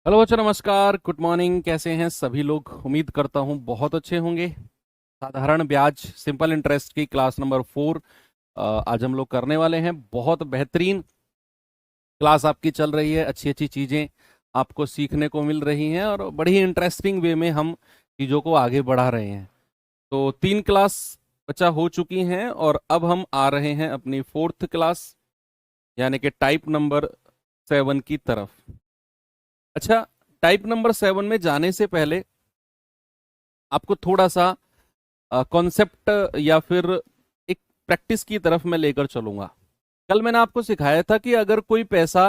Hello बच्चों, नमस्कार, good morning. कैसे हैं सभी लोग? उम्मीद करता हूं बहुत अच्छे होंगे। साधारण ब्याज सिंपल इंटरेस्ट की क्लास नंबर 4 आज हम लोग करने वाले हैं। बहुत बेहतरीन क्लास आपकी चल रही है, अच्छी अच्छी चीज़ें आपको सीखने को मिल रही हैं और बड़ी ही इंटरेस्टिंग वे में हम चीज़ों को आगे बढ़ा रहे हैं। तो 3 क्लास बच्चा हो चुकी हैं और अब हम आ रहे हैं अपनी 4th क्लास, यानी कि टाइप नंबर 7 की तरफ। अच्छा, टाइप नंबर 7 में जाने से पहले आपको थोड़ा सा कॉन्सेप्ट या फिर एक प्रैक्टिस की तरफ मैं लेकर चलूंगा। कल मैंने आपको सिखाया था कि अगर कोई पैसा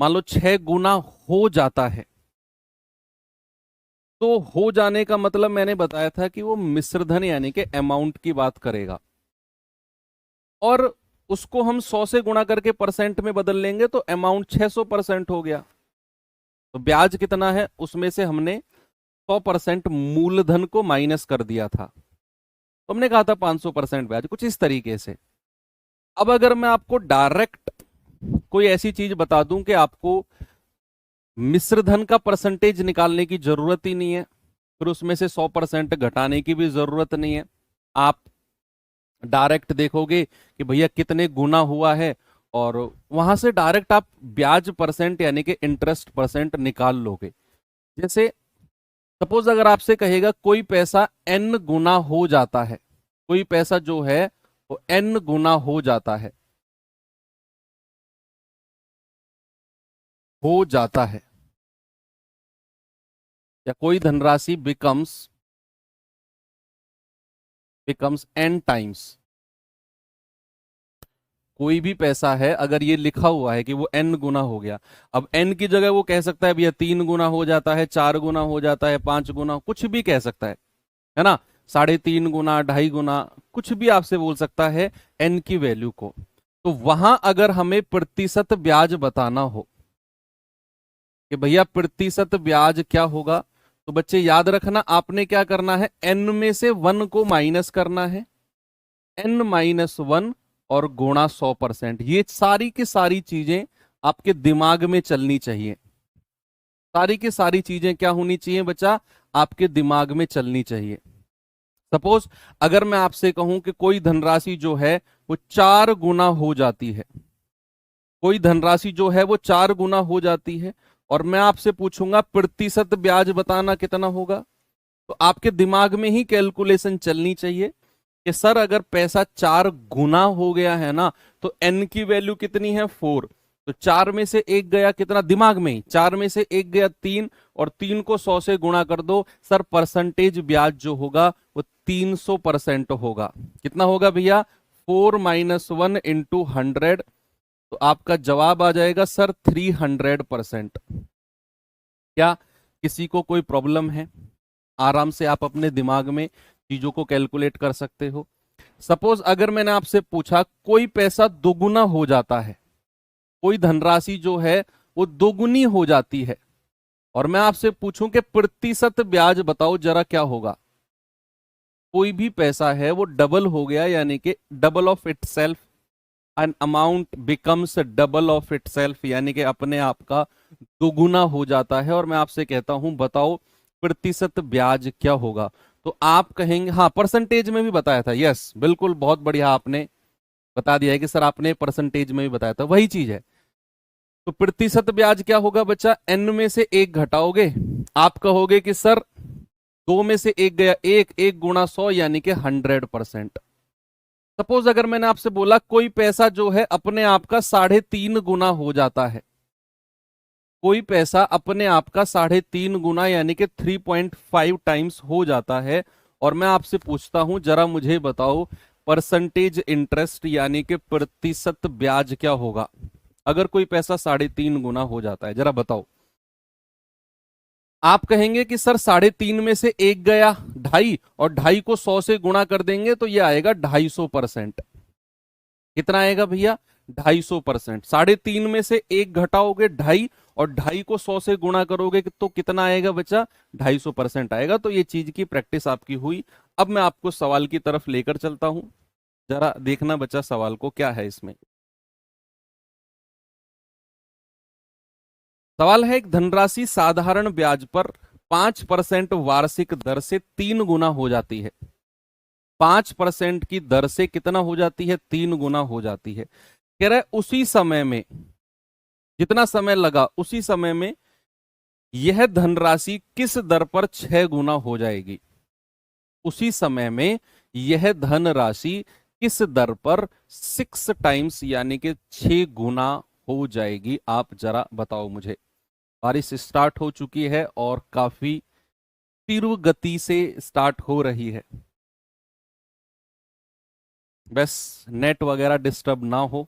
मान लो 6 गुना हो जाता है, तो हो जाने का मतलब मैंने बताया था कि वो मिश्रधन यानी कि अमाउंट की बात करेगा, और उसको हम 100 से गुणा करके परसेंट में बदल लेंगे तो अमाउंट 600% हो गया। तो ब्याज कितना है उसमें से हमने 100% मूलधन को माइनस कर दिया था, तो हमने कहा था 500% ब्याज, कुछ इस तरीके से। अब अगर मैं आपको डायरेक्ट कोई ऐसी चीज बता दूं कि आपको मिश्रधन का परसेंटेज निकालने की जरूरत ही नहीं है, फिर उसमें से 100% घटाने की भी जरूरत नहीं है, आप डायरेक्ट देखोगे कि भैया कितने गुना हुआ है और वहां से डायरेक्ट आप ब्याज परसेंट यानी कि इंटरेस्ट परसेंट निकाल लोगे। जैसे सपोज अगर आपसे कहेगा कोई पैसा n गुना हो जाता है, कोई पैसा जो है वो n गुना हो जाता है, या कोई धनराशि बिकम्स n टाइम्स। कोई भी पैसा है अगर ये लिखा हुआ है कि वो n गुना हो गया, अब n की जगह वो कह सकता है भैया 3 गुना हो जाता है, 4 गुना हो जाता है, 5 गुना, कुछ भी कह सकता है ना, 3.5 गुना, 2.5 गुना, कुछ भी आपसे बोल सकता है n की वैल्यू को। तो वहां अगर हमें प्रतिशत ब्याज बताना हो कि भैया प्रतिशत ब्याज क्या होगा, तो बच्चे याद रखना आपने क्या करना है, n में से 1 को माइनस करना है, n-1 और गुणा 100%। ये सारी की सारी चीजें आपके दिमाग में चलनी चाहिए। सारी की सारी चीजें क्या होनी चाहिए बच्चा, आपके दिमाग में चलनी चाहिए। सपोज अगर मैं आपसे कहूं कि कोई धनराशि जो है वो 4 गुना हो जाती है, कोई धनराशि जो है वो 4 गुना हो जाती है, और मैं आपसे पूछूंगा प्रतिशत ब्याज बताना कितना होगा, तो आपके दिमाग में ही कैलकुलेशन चलनी चाहिए कि सर अगर पैसा 4 गुना हो गया है ना, तो n की वैल्यू कितनी है 4, तो 4 में से 1 गया कितना, दिमाग में ही 4 में से 1 गया 3, और 3 को 100 से गुणा कर दो, सर परसेंटेज ब्याज जो होगा वो 300% होगा। कितना होगा भैया, 4-1 × 100, तो आपका जवाब आ जाएगा सर 300%। क्या किसी को कोई प्रॉब्लम है? आराम से आप अपने दिमाग में चीजों को कैलकुलेट कर सकते हो। सपोज अगर मैंने आपसे पूछा कोई पैसा दोगुना हो जाता है, कोई धनराशि जो है वो दोगुनी हो जाती है, और मैं आपसे पूछूं कि प्रतिशत ब्याज बताओ जरा क्या होगा। कोई भी पैसा है वो डबल हो गया, यानी कि double of itself, an amount becomes double of itself, यानी कि अपने आप का दोगुना हो जाता है, और मैं आपसे कहता हूं बताओ प्रतिशत ब्याज क्या होगा, तो आप कहेंगे, हाँ परसेंटेज में भी बताया था, यस बिल्कुल, बहुत बढ़िया आपने बता दिया है कि सर आपने परसेंटेज में भी बताया था, वही चीज है। तो प्रतिशत ब्याज क्या होगा बच्चा, n में से 1 घटाओगे, आप कहोगे कि सर 2 में से 1 गया 1 गुणा 100 यानी कि 100%। सपोज अगर मैंने आपसे बोला कोई पैसा जो है अपने आप का 3.5 गुना हो जाता है, कोई पैसा अपने आप का 3.5 गुना यानी कि 3.5 टाइम्स हो जाता है, और मैं आपसे पूछता हूं जरा मुझे बताओ परसेंटेज इंटरेस्ट यानी कि प्रतिशत ब्याज क्या होगा अगर कोई पैसा 3.5 गुना हो जाता है, जरा बताओ। आप कहेंगे कि सर 3.5 में से 1 गया 2.5, और 2.5 को 100 से गुणा कर देंगे तो ये आएगा 250%। कितना आएगा भैया, 250%। 3.5 में से 1 घटाओगे 2.5, और 2.5 को 100 से गुणा करोगे तो कितना आएगा बच्चा, 250% आएगा। तो ये चीज की प्रैक्टिस आपकी हुई। अब मैं आपको सवाल की तरफ लेकर चलता हूं, जरा देखना बच्चा सवाल को क्या है इसमें। सवाल है, एक धनराशि साधारण ब्याज पर 5% वार्षिक दर से 3 गुना हो जाती है। 5% की दर से कितना हो जाती है? 3 गुना हो जाती है। कह रहा है उसी समय में, जितना समय लगा उसी समय में यह धनराशि किस दर पर 6 गुना हो जाएगी? उसी समय में यह धनराशि किस दर पर 6 टाइम्स यानी कि 6 गुना हो जाएगी? आप जरा बताओ मुझे। बारिश स्टार्ट हो चुकी है और काफी तीव्र गति से स्टार्ट हो रही है। बस नेट वगैरह डिस्टर्ब ना हो,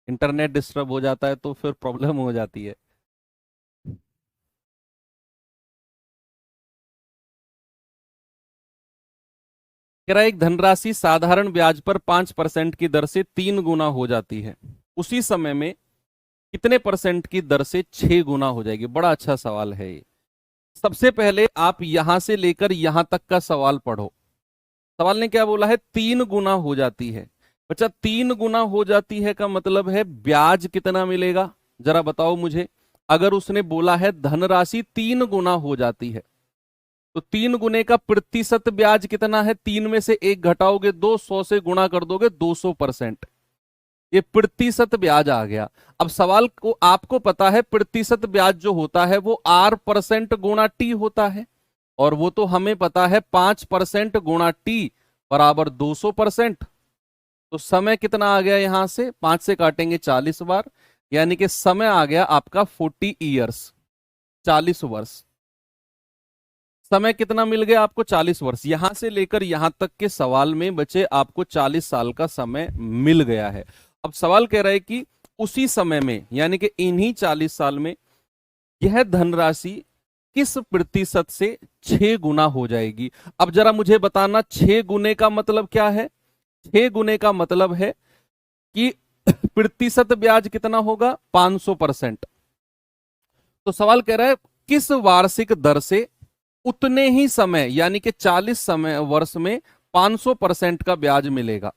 इंटरनेट डिस्टर्ब हो जाता है तो फिर प्रॉब्लम हो जाती है। कह रहा है एक धनराशि साधारण ब्याज पर 5% की दर से 3 गुना हो जाती है, उसी समय में कितने परसेंट की दर से 6 गुना हो जाएगी? बड़ा अच्छा सवाल है ये। सबसे पहले आप यहां से लेकर यहां तक का सवाल पढ़ो। सवाल ने क्या बोला है? 3 गुना हो जाती है। बच्चा 3 गुना हो जाती है का मतलब है ब्याज कितना मिलेगा? जरा बताओ मुझे। अगर उसने बोला है धनराशि 3 गुना हो जाती है, तो 3 गुने का प्रतिशत ब्याज कितना है? 3 में से 1 घटाओगे 2, 100 से गुणा कर दोगे 200%। ये प्रतिशत ब्याज आ गया। अब सवाल को आपको पता है प्रतिशत ब्याज जो होता है वो R% गुणा T होता है, और वो तो हमें पता है 5% गुणा T बराबर 200%। तो समय कितना आ गया? यहां से 5 से काटेंगे 40 बार, यानी कि समय आ गया आपका 40 ईयर्स, 40 वर्ष। समय कितना मिल गया आपको? 40 वर्ष। यहां से लेकर यहां तक के सवाल में बचे आपको 40 साल का समय मिल गया है। अब सवाल कह रहा है कि उसी समय में यानी कि इन्हीं 40 साल में यह धनराशि किस प्रतिशत से 6 गुना हो जाएगी? अब जरा मुझे बताना 6 गुने का मतलब क्या है? 6 गुने का मतलब है कि प्रतिशत ब्याज कितना होगा? 500%। तो सवाल कह रहा है किस वार्षिक दर से उतने ही समय यानी कि 40 समय वर्ष में 500% का ब्याज मिलेगा?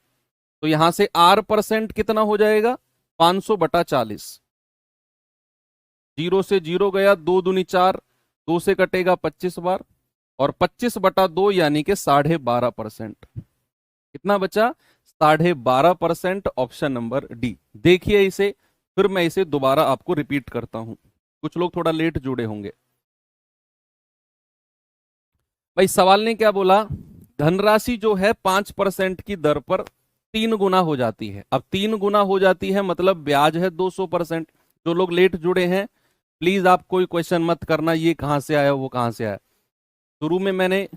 तो यहां से R% कितना हो जाएगा? 500/40। 0 से 0 गया, 2 दूनी 4, 2 से कटेगा 25 बार, और 25/2 यानी कि 12.5%। कितना बचा? 12.5%। Option number D. देखिए इसे, फिर मैं इसे दोबारा आपको रिपीट करता हूं, कुछ लोग थोड़ा लेट जुड़े होंगे। भाई सवाल ने क्या बोला? धनराशि जो है 5% की दर पर 3 गुना हो जाती है। अब 3 गुना हो जाती है मतलब ब्याज है 200%। जो लोग लेट जुड़े हैं प्लीज आप कोई क्वेश्चन मत करना, ये कहां से आया वो कहां से आया। शुरू में मैंने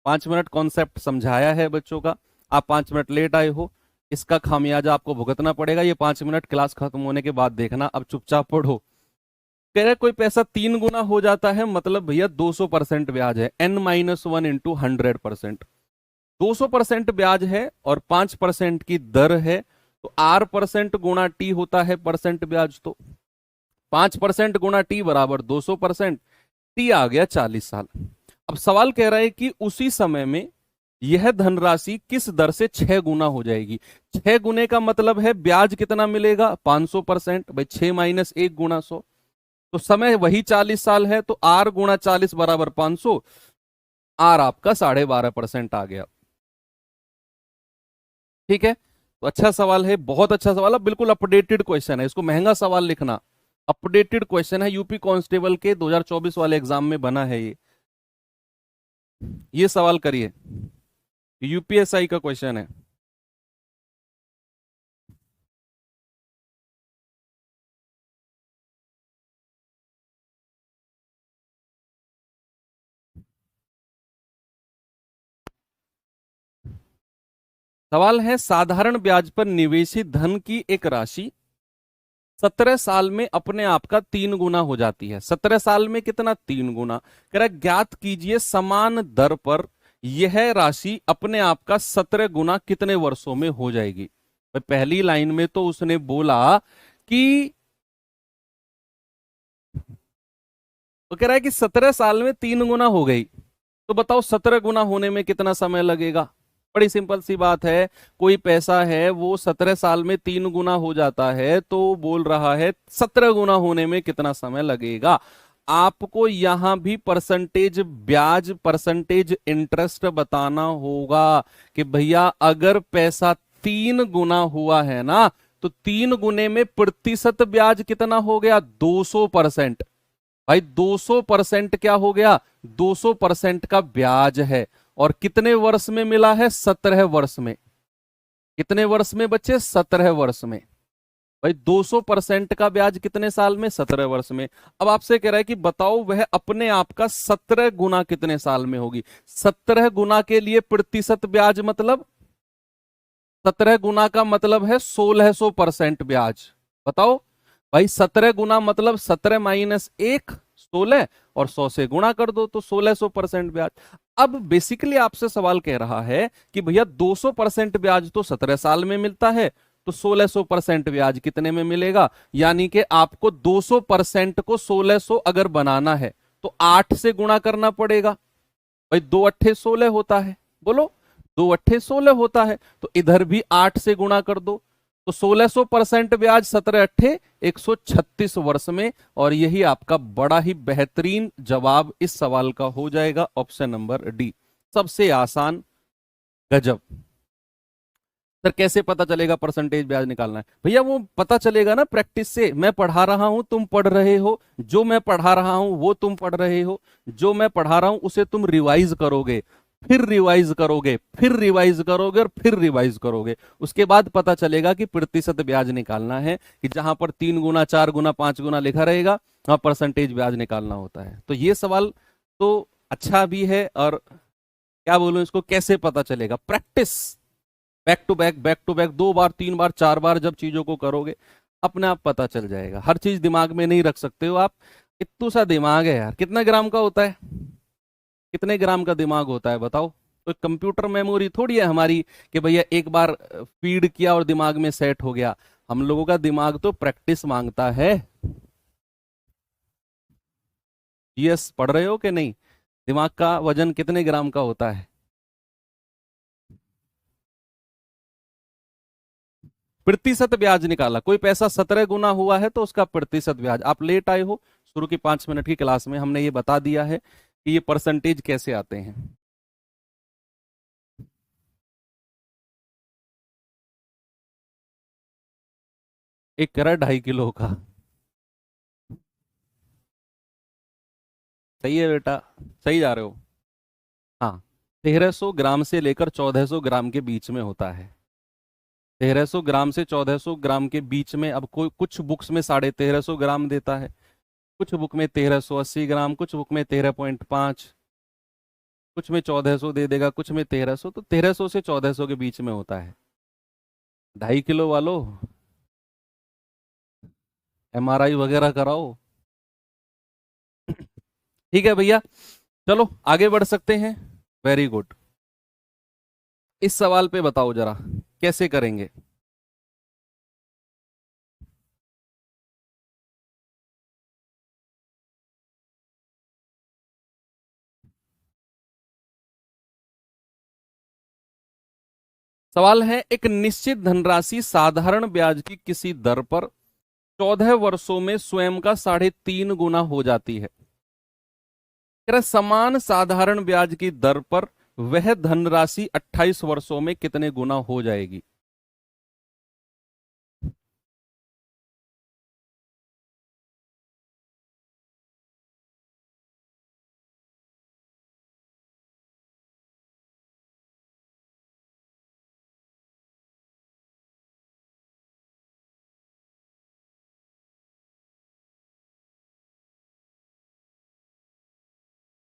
5 मिनट कॉन्सेप्ट समझाया है बच्चों का, आप 5 मिनट लेट आए हो, इसका खामियाजा आपको भुगतना पड़ेगा। ये 5 मिनट क्लास खत्म होने के बाद देखना। अब चुपचाप पढ़ो। कह रहे कोई पैसा 3 गुना हो जाता है मतलब भैया 200% ब्याज है, N-1 इंटू 100%। 200% ब्याज है और 5% की दर है, तो R% गुणा T होता है परसेंट ब्याज। तो 5% गुणा T बराबर 200%। T आ गया 40 साल। अब सवाल कह रहा है कि उसी समय में यह धनराशि किस दर से 6 गुना हो जाएगी? 6 गुने का मतलब है ब्याज कितना मिलेगा? 500%। भाई 6 माइनस 1 गुणा 100, तो समय वही 40 साल है, तो R गुणा 40 बराबर 500। R आपका 12.5% आ गया। ठीक है, तो अच्छा सवाल है, बहुत अच्छा सवाल है, बिल्कुल अपडेटेड क्वेश्चन है। इसको महंगा सवाल लिखना, अपडेटेड क्वेश्चन है, यूपी कांस्टेबल के 2024 वाले एग्जाम में बना है ये सवाल करिए, यूपीएसआई का क्वेश्चन है। सवाल है साधारण ब्याज पर निवेशित धन की एक राशि 17 साल में अपने आप का 3 गुना हो जाती है। 17 साल में कितना? 3 गुना। कह रहा है ज्ञात कीजिए समान दर पर यह राशि अपने आप का 17 गुना कितने वर्षों में हो जाएगी? भाई पहली लाइन में तो उसने बोला कि, तो कह रहा है कि 17 साल में 3 गुना हो गई, तो बताओ 17 गुना होने में कितना समय लगेगा? बड़ी सिंपल सी बात है। कोई पैसा है वो 17 साल में 3 गुना हो जाता है, तो बोल रहा है 17 गुना होने में कितना समय लगेगा। आपको यहां भी परसेंटेज ब्याज, परसेंटेज इंटरेस्ट बताना होगा कि भैया अगर पैसा 3 गुना हुआ है ना, तो 3 गुने में प्रतिशत ब्याज कितना हो गया? 200%। भाई 200% क्या हो गया? 200% का ब्याज है। और कितने वर्ष में मिला है? 17 वर्ष में। कितने वर्ष में बच्चे? 17 वर्ष में। भाई 200% का ब्याज कितने साल में? 17 वर्ष में। अब आपसे कह रहा है कि बताओ वह अपने आप का 17 गुना कितने साल में होगी। 17 गुना के लिए प्रतिशत ब्याज मतलब 17 गुना का मतलब है 1600% ब्याज। बताओ भाई 17 गुना मतलब 17 - 1 16, और 100 से गुणा कर दो तो 1600% ब्याज। अब बेसिकली आपसे सवाल कह रहा है कि भैया 200% ब्याज तो 17 साल में मिलता है, तो 1600% ब्याज कितने में मिलेगा? यानी कि आपको 200% को 1600 अगर बनाना है तो 8 से गुणा करना पड़ेगा। भाई 2 अट्ठे 16 होता है, बोलो 2 अट्ठे 16 होता है, तो इधर भी 8 से गुणा कर दो, तो 1600% ब्याज 17 अट्ठे 136 वर्ष में। और यही आपका बड़ा ही बेहतरीन जवाब इस सवाल का हो जाएगा, ऑप्शन नंबर डी, सबसे आसान। गजब सर, कैसे पता चलेगा परसेंटेज ब्याज निकालना है? भैया वो पता चलेगा ना प्रैक्टिस से। मैं पढ़ा रहा हूं, तुम पढ़ रहे हो, जो मैं पढ़ा रहा हूं वो तुम पढ़ रहे हो, जो मैं पढ़ा रहा हूं उसे तुम रिवाइज करोगे, फिर रिवाइज करोगे, फिर रिवाइज करोगे, और फिर रिवाइज करोगे। उसके बाद पता चलेगा कि प्रतिशत ब्याज निकालना है, कि जहां पर 3 गुना 4 गुना 5 गुना लिखा रहेगा वहां परसेंटेज ब्याज निकालना होता है। तो ये सवाल तो अच्छा भी है, और क्या बोलूं इसको, कैसे पता चलेगा? Practice, back to back, back to back, 2 बार 3 बार 4 बार जब चीजों को करोगे अपने आप पता चल जाएगा। हर चीज दिमाग में नहीं रख सकते हो आप। इतना सा दिमाग है यार, कितना ग्राम का होता है? कितने ग्राम का दिमाग होता है बताओ? तो कंप्यूटर मेमोरी थोड़ी है हमारी कि भैया एक बार फीड किया और दिमाग में सेट हो गया। हम लोगों का दिमाग तो प्रैक्टिस मांगता है। जीएस पढ़ रहे हो कि नहीं? दिमाग का वजन कितने ग्राम का होता है? प्रतिशत ब्याज निकाला, कोई पैसा 17 गुना हुआ है तो उसका प्रतिशत ब्याज। आप लेट आए हो, शुरू की 5 मिनट की क्लास में हमने ये बता दिया है कि ये परसेंटेज कैसे आते हैं। एक करा 2.5 किलो का। सही है बेटा, सही जा रहे हो। हाँ, 1300 ग्राम से लेकर 1400 ग्राम के बीच में होता है। 1300 ग्राम से 1400 ग्राम के बीच में। अब कोई कुछ बुक्स में 1350 ग्राम देता है, कुछ बुक में 1380 ग्राम, कुछ बुक में 13.5, कुछ में 1400 दे देगा, कुछ में 1300। तो 1300 से 1400 के बीच में होता है। 2.5 किलो वालों, एमआरआई वगैरह कराओ। ठीक है भैया, चलो आगे बढ़ सकते हैं। Very good. इस सवाल पे बताओ जरा कैसे करेंगे। सवाल है, एक निश्चित धनराशि साधारण ब्याज की किसी दर पर 14 वर्षों में स्वयं का 3.5 गुना हो जाती है। कह रहा है, समान साधारण ब्याज की दर पर वह धनराशि 28 वर्षों में कितने गुना हो जाएगी?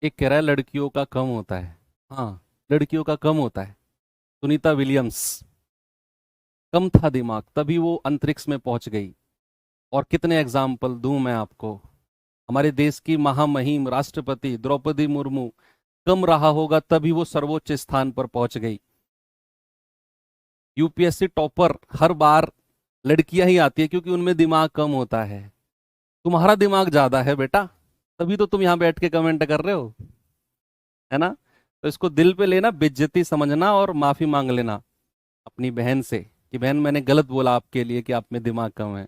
एक कह रहा है लड़कियों का कम होता है। हाँ, लड़कियों का कम होता है। सुनीता विलियम्स, कम था दिमाग तभी वो अंतरिक्ष में पहुंच गई। और कितने एग्जाम्पल दूं मैं आपको। हमारे देश की महामहिम राष्ट्रपति द्रौपदी मुर्मू, कम रहा होगा तभी वो सर्वोच्च स्थान पर पहुंच गई। यूपीएससी टॉपर हर बार लड़कियां ही आती है क्योंकि उनमें दिमाग कम होता है। तुम्हारा दिमाग ज्यादा है बेटा, तभी तो तुम यहां बैठ के कमेंट कर रहे हो, है ना? तो इसको दिल पे लेना, बेइज्जती समझना और माफी मांग लेना अपनी बहन से कि बहन मैंने गलत बोला आपके लिए कि आप में दिमाग कम है।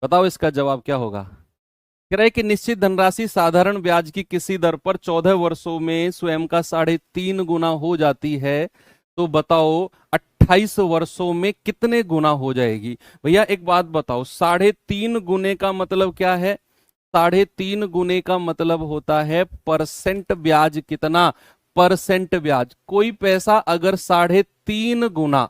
बताओ इसका जवाब क्या होगा। कह रहे कि निश्चित धनराशि साधारण ब्याज की किसी दर पर 14 वर्षों में स्वयं का 3.5 गुना हो जाती है, तो बताओ 28 वर्षों में कितने गुना हो जाएगी। भैया एक बात बताओ, 3.5 गुने का मतलब क्या है। 3.5 गुने का मतलब होता है परसेंट ब्याज कितना। परसेंट ब्याज, कोई पैसा अगर 3.5 गुना,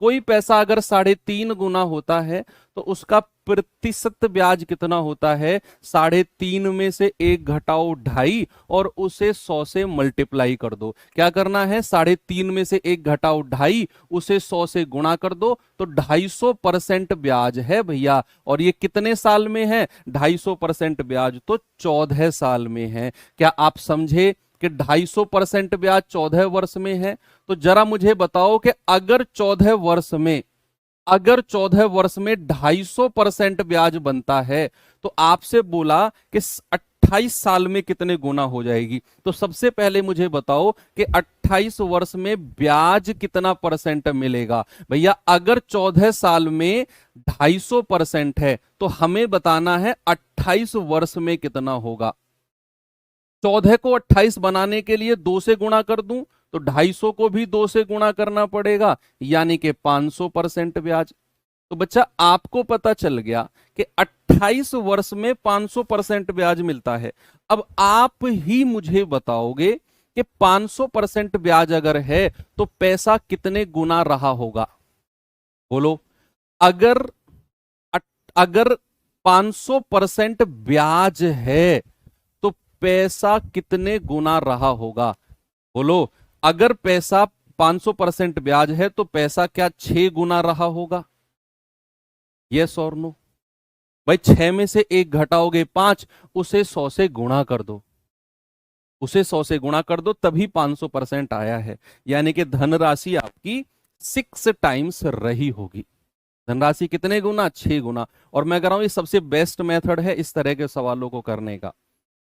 कोई पैसा अगर 3.5 गुना होता है तो उसका प्रतिशत ब्याज कितना होता है। 3.5 में से एक घटाओ 2.5 और उसे 100 से मल्टीप्लाई कर दो। क्या करना है, 3.5 में से एक घटाओ 2.5, उसे 100 से गुणा कर दो, तो 250% ब्याज है भैया। और ये कितने साल में है, 250% ब्याज तो 14 साल में है। क्या आप समझे कि 250% ब्याज 14 वर्ष में है। तो जरा मुझे बताओ कि अगर 14 वर्ष में 250% ब्याज बनता है तो आपसे बोला कि 28 साल में कितने गुना हो जाएगी। तो सबसे पहले मुझे बताओ कि 28 वर्ष में ब्याज कितना परसेंट मिलेगा। भैया अगर 14 साल में 250% है तो हमें बताना है 28 वर्ष में कितना होगा। 14 को 28 बनाने के लिए 2 से गुणा कर दूं तो 250 को भी 2 से गुणा करना पड़ेगा, यानी कि 500% ब्याज। तो बच्चा आपको पता चल गया कि 28 वर्ष में 500% ब्याज मिलता है। अब आप ही मुझे बताओगे कि 500% ब्याज अगर है तो पैसा कितने गुना रहा होगा। बोलो, अगर अगर 500% ब्याज है तो पैसा कितने गुना रहा होगा। बोलो, अगर पैसा 500% ब्याज है तो पैसा क्या 6 गुना रहा होगा। यस और नो। भाई 6 में से एक घटाओगे 5, उसे 100 से गुणा कर दो, उसे 100 से गुणा कर दो, तभी 500% आया है। यानी कि धनराशि आपकी 6 टाइम्स रही होगी। धनराशि कितने गुना, 6 गुना। और मैं कह रहा हूं ये सबसे बेस्ट मेथड है इस तरह के सवालों को करने का।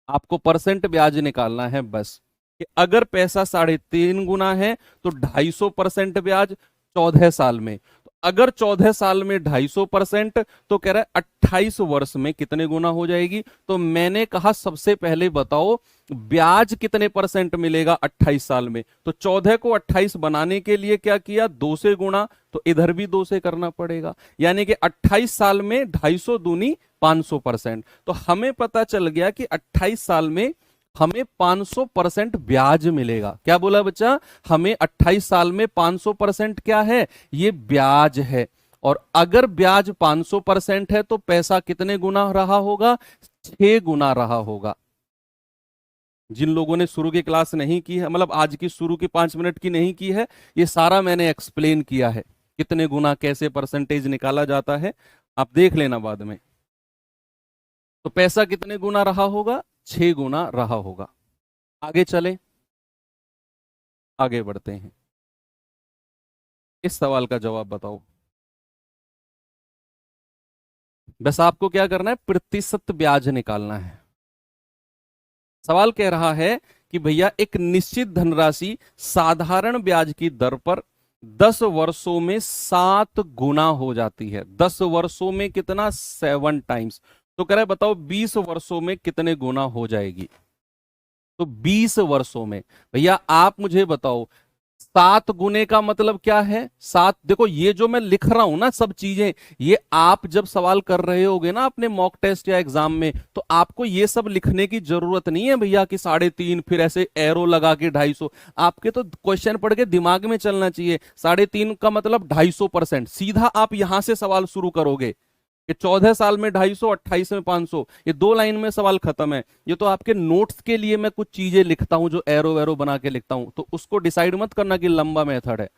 आपको परसेंट ब्याज निकालना है बस, कि अगर पैसा 3.5 गुना है तो 250% ब्याज 14 साल में। तो अगर 14 साल में 250%, तो कह रहा है 28 वर्ष में कितने गुना हो जाएगी। तो मैंने कहा सबसे पहले बताओ ब्याज कितने परसेंट मिलेगा 28 साल में। तो 14 को 28 बनाने के लिए क्या किया, 2 से गुणा, तो इधर भी 2 से करना पड़ेगा, यानी कि 28 साल में 250 दूनी 500%। तो हमें पता चल गया कि 28 साल में हमें 500% ब्याज मिलेगा। क्या बोला बच्चा, हमें 28 साल में 500% क्या है, ये ब्याज है। और अगर ब्याज 500% है तो पैसा कितने गुना रहा होगा, 6 गुना रहा होगा। जिन लोगों ने शुरू की क्लास नहीं की है, मतलब आज की शुरू की 5 मिनट की नहीं की है, ये सारा मैंने एक्सप्लेन किया है, कितने गुना कैसे परसेंटेज निकाला जाता है, आप देख लेना बाद में। तो पैसा कितने गुना रहा होगा, 6 गुना रहा होगा। आगे चले, आगे बढ़ते हैं। इस सवाल का जवाब बताओ। बस आपको क्या करना है, प्रतिशत ब्याज निकालना है। सवाल कह रहा है कि भैया एक निश्चित धनराशि साधारण ब्याज की दर पर 10 वर्षों में 7 गुना हो जाती है। 10 वर्षों में कितना, 7 टाइम्स। तो कह रहा है बताओ 20 वर्षों में कितने गुना हो जाएगी। तो 20 वर्षों में भैया आप मुझे बताओ 7 गुने का मतलब क्या है। 7, देखो ये जो मैं लिख रहा हूं ना सब चीजें, ये आप जब सवाल कर रहे होगे ना अपने मॉक टेस्ट या एग्जाम में, तो आपको ये सब लिखने की जरूरत नहीं है भैया कि 3.5 फिर ऐसे एरो लगा के 250। आपके तो क्वेश्चन पढ़ के दिमाग में चलना चाहिए। 3.5 का मतलब 250%, सीधा आप यहां से सवाल शुरू करोगे कि 14 साल में 250, 28 में 500, ये 2 लाइन में सवाल खत्म है। ये तो आपके नोट्स के लिए मैं कुछ चीजें लिखता हूं जो एरो वेरो बना के लिखता हूं, तो उसको डिसाइड मत करना कि लंबा मेथड है।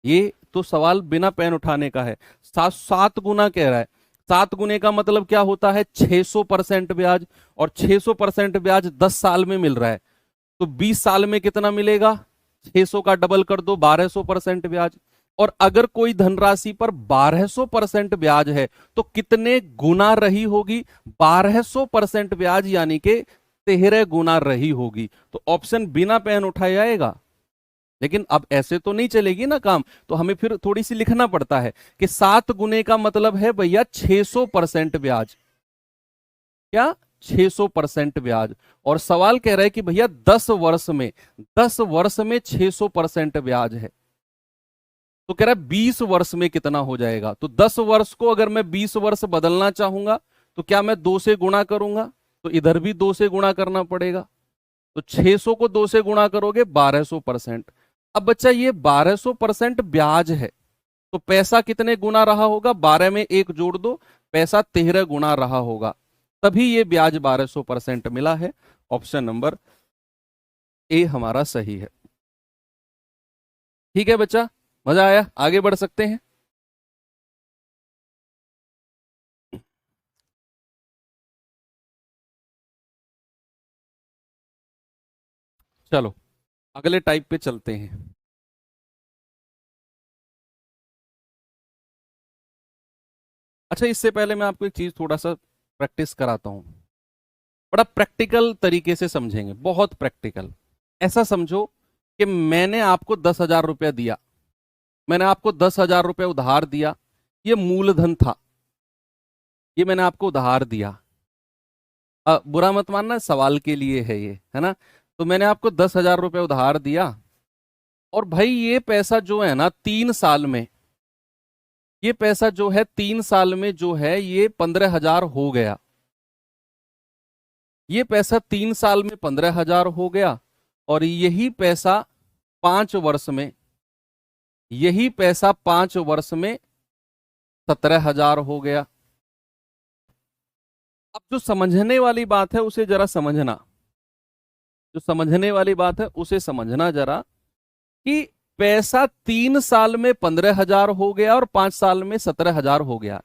ये तो सवाल बिना पेन उठाने का है। 7 गुना कह रहा है, 7 गुने का मतलब क्या होता है, 600% ब्याज। और 600% ब्याज 10 साल में मिल रहा है, तो 20 साल में कितना मिलेगा, 600 का डबल कर दो, 1200% ब्याज। और अगर कोई धनराशि पर 1200% ब्याज है तो कितने गुना रही होगी? 1200% ब्याज यानी कि 13 गुना रही होगी। तो ऑप्शन बिना पेन उठाए आएगा। लेकिन अब ऐसे तो नहीं चलेगी ना काम, तो हमें फिर थोड़ी सी लिखना पड़ता है कि 7 गुने का मतलब है भैया 600% ब्याज। क्या? 600% ब्याज। और सवाल कह रहा है कि भैया 10 वर्ष में 600% ब्याज है, तो कह रहा है 20 वर्ष में कितना हो जाएगा? तो 10 वर्ष को अगर मैं 20 वर्ष बदलना चाहूंगा तो क्या मैं 2 से गुणा करूंगा? तो इधर भी 2 से गुणा करना पड़ेगा। तो 600 को 2 से गुणा करोगे 1200%। अब बच्चा ये 1200% ब्याज है, तो पैसा कितने गुना रहा होगा? 12 में 1 जोड़ दो, पैसा 13 गुना रहा होगा, तभी ये ब्याज 1200% मिला है। ऑप्शन नंबर ए हमारा सही है। ठीक है बच्चा, मजा आया? आगे बढ़ सकते हैं। चलो अगले टाइप पे चलते हैं। अच्छा, इससे पहले मैं आपको एक चीज थोड़ा सा प्रैक्टिस कराता हूं। बड़ा प्रैक्टिकल तरीके से समझेंगे, बहुत प्रैक्टिकल। ऐसा समझो कि मैंने आपको 10,000 रुपया दिया, मैंने आपको 10,000 रुपये उधार दिया, ये मूलधन था, ये मैंने आपको उधार दिया। बुरा मत मानना, सवाल के लिए है ये, है ना। तो मैंने आपको 10,000 रुपये उधार दिया, और भाई ये पैसा जो है ना 3 साल में, ये पैसा जो है 3 साल में जो है ये 15,000 हो गया। ये पैसा 3 साल में 15,000 हो गया, और यही पैसा 5 वर्ष में, यही पैसा 5 वर्ष में 17,000 हो गया। अब जो समझने वाली बात है उसे जरा समझना, जो समझने वाली बात है उसे समझना जरा, कि पैसा 3 साल में 15,000 हो गया और 5 साल में 17,000 हो गया।